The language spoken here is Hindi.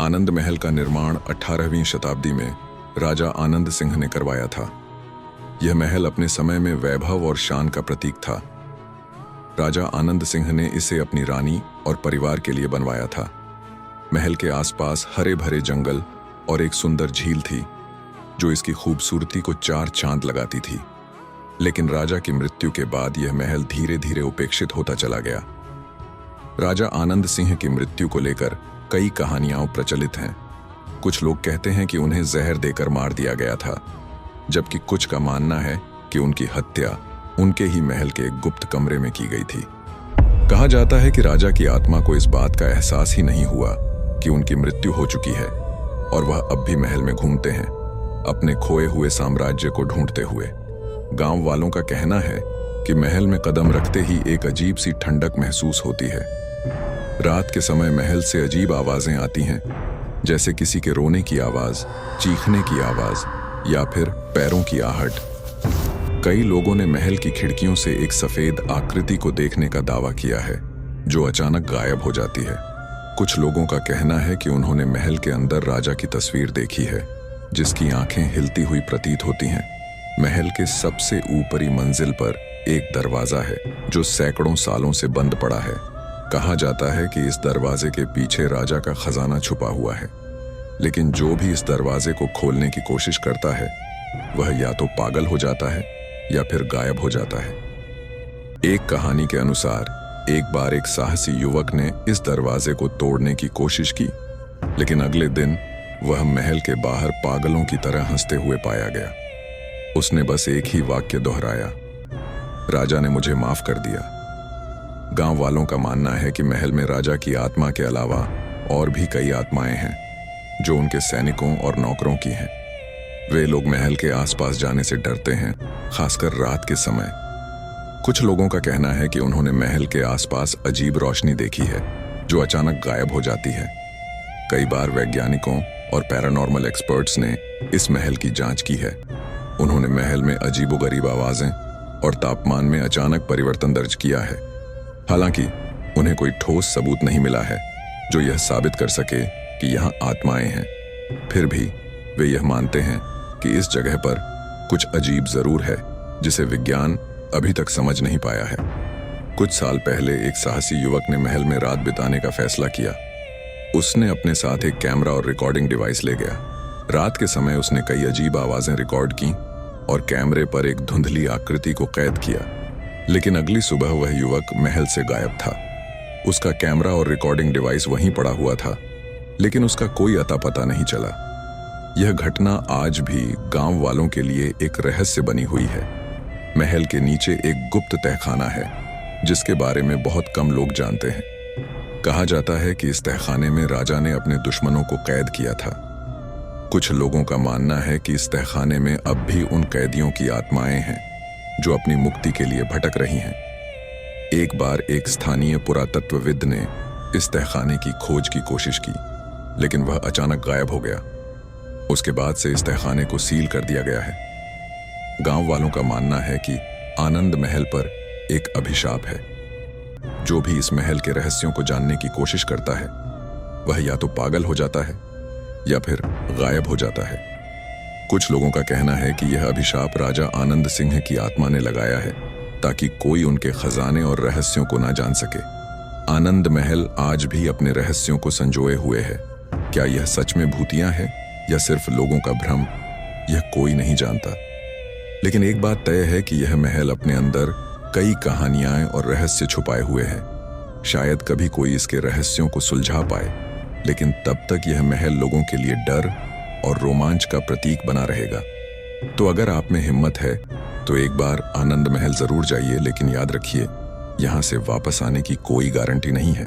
आनंद महल का निर्माण 18वीं शताब्दी में राजा आनंद सिंह ने करवाया था। यह महल अपने समय में वैभव और शान का प्रतीक था। राजा आनंद सिंह ने इसे अपनी रानी और परिवार के लिए बनवाया था। महल के आसपास हरे भरे जंगल और एक सुंदर झील थी जो इसकी खूबसूरती को चार चांद लगाती थी। लेकिन राजा की मृत्यु के बाद यह महल धीरे धीरे उपेक्षित होता चला गया। राजा आनंद सिंह की मृत्यु को लेकर कई कहानियां प्रचलित हैं। कुछ लोग कहते हैं कि उन्हें जहर देकर मार दिया गया था, जबकि कुछ का मानना है कि उनकी हत्या उनके ही महल के एक गुप्त कमरे में की गई थी। कहा जाता है कि राजा की आत्मा को इस बात का एहसास ही नहीं हुआ कि उनकी मृत्यु हो चुकी है और वह अब भी महल में घूमते हैं, अपने खोए हुए साम्राज्य को ढूंढते हुए। गांव वालों का कहना है कि महल में कदम रखते ही एक अजीब सी ठंडक महसूस होती है। रात के समय महल से अजीब आवाजें आती हैं, जैसे किसी के रोने की आवाज, चीखने की आवाज या फिर पैरों की आहट। कई लोगों ने महल की खिड़कियों से एक सफेद आकृति को देखने का दावा किया है, जो अचानक गायब हो जाती है। कुछ लोगों का कहना है कि उन्होंने महल के अंदर राजा की तस्वीर देखी है, जिसकी आंखें हिलती हुई प्रतीत होती हैं। महल के सबसे ऊपरी मंजिल पर एक दरवाजा है जो सैकड़ों सालों से बंद पड़ा है। कहा जाता है कि इस दरवाजे के पीछे राजा का खजाना छुपा हुआ है, लेकिन जो भी इस दरवाजे को खोलने की कोशिश करता है वह या तो पागल हो जाता है या फिर गायब हो जाता है। एक कहानी के अनुसार एक बार एक साहसी युवक ने इस दरवाजे को तोड़ने की कोशिश की, लेकिन अगले दिन वह महल के बाहर पागलों की तरह हंसते हुए पाया गया। उसने बस एक ही वाक्य दोहराया, राजा ने मुझे माफ कर दिया। गांव वालों का मानना है कि महल में राजा की आत्मा के अलावा और भी कई आत्माएं हैं जो उनके सैनिकों और नौकरों की हैं। वे लोग महल के आसपास जाने से डरते हैं, खासकर रात के समय। कुछ लोगों का कहना है कि उन्होंने महल के आसपास अजीब रोशनी देखी है जो अचानक गायब हो जाती है। कई बार वैज्ञानिकों और पैरानॉर्मल एक्सपर्ट्स ने इस महल की जांच की है। उन्होंने महल में अजीबोगरीब आवाजें और तापमान में अचानक परिवर्तन दर्ज किया है। हालांकि उन्हें कोई ठोस सबूत नहीं मिला है जो यह साबित कर सके कि यहाँ आत्माएं हैं। फिर भी वे यह मानते हैं कि इस जगह पर कुछ अजीब जरूर है जिसे विज्ञान अभी तक समझ नहीं पाया है। कुछ साल पहले एक साहसी युवक ने महल में रात बिताने का फैसला किया। उसने अपने साथ एक कैमरा और रिकॉर्डिंग डिवाइस ले गया। रात के समय उसने कई अजीब आवाजें रिकॉर्ड की और कैमरे पर एक धुंधली आकृति को कैद किया। लेकिन अगली सुबह वह युवक महल से गायब था। उसका कैमरा और रिकॉर्डिंग डिवाइस वहीं पड़ा हुआ था, लेकिन उसका कोई अता पता नहीं चला। यह घटना आज भी गांव वालों के लिए एक रहस्य बनी हुई है। महल के नीचे एक गुप्त तहखाना है जिसके बारे में बहुत कम लोग जानते हैं। कहा जाता है कि इस तहखाने में राजा ने अपने दुश्मनों को कैद किया था। कुछ लोगों का मानना है कि इस तहखाने में अब भी उन कैदियों की आत्माएं हैं जो अपनी मुक्ति के लिए भटक रही हैं। एक बार एक स्थानीय पुरातत्वविद ने इस तहखाने की खोज की कोशिश की, लेकिन वह अचानक गायब हो गया। उसके बाद से इस तहखाने को सील कर दिया गया है। गांव वालों का मानना है कि आनंद महल पर एक अभिशाप है। जो भी इस महल के रहस्यों को जानने की कोशिश करता है वह या तो पागल हो जाता है या फिर गायब हो जाता है। कुछ लोगों का कहना है कि यह अभिशाप राजा आनंद सिंह की आत्मा ने लगाया है ताकि कोई उनके खजाने और रहस्यों को ना जान सके। आनंद महल आज भी अपने रहस्यों को संजोए हुए है। क्या यह सच में भूतियां हैं या सिर्फ लोगों का भ्रम, यह कोई नहीं जानता। लेकिन एक बात तय है कि यह महल अपने अंदर कई कहानियां और रहस्य छुपाए हुए हैं। शायद कभी कोई इसके रहस्यों को सुलझा पाए, लेकिन तब तक यह महल लोगों के लिए डर और रोमांच का प्रतीक बना रहेगा। तो अगर आप में हिम्मत है तो एक बार आनंद महल जरूर जाइए, लेकिन याद रखिए, यहाँ से वापस आने की कोई गारंटी नहीं है।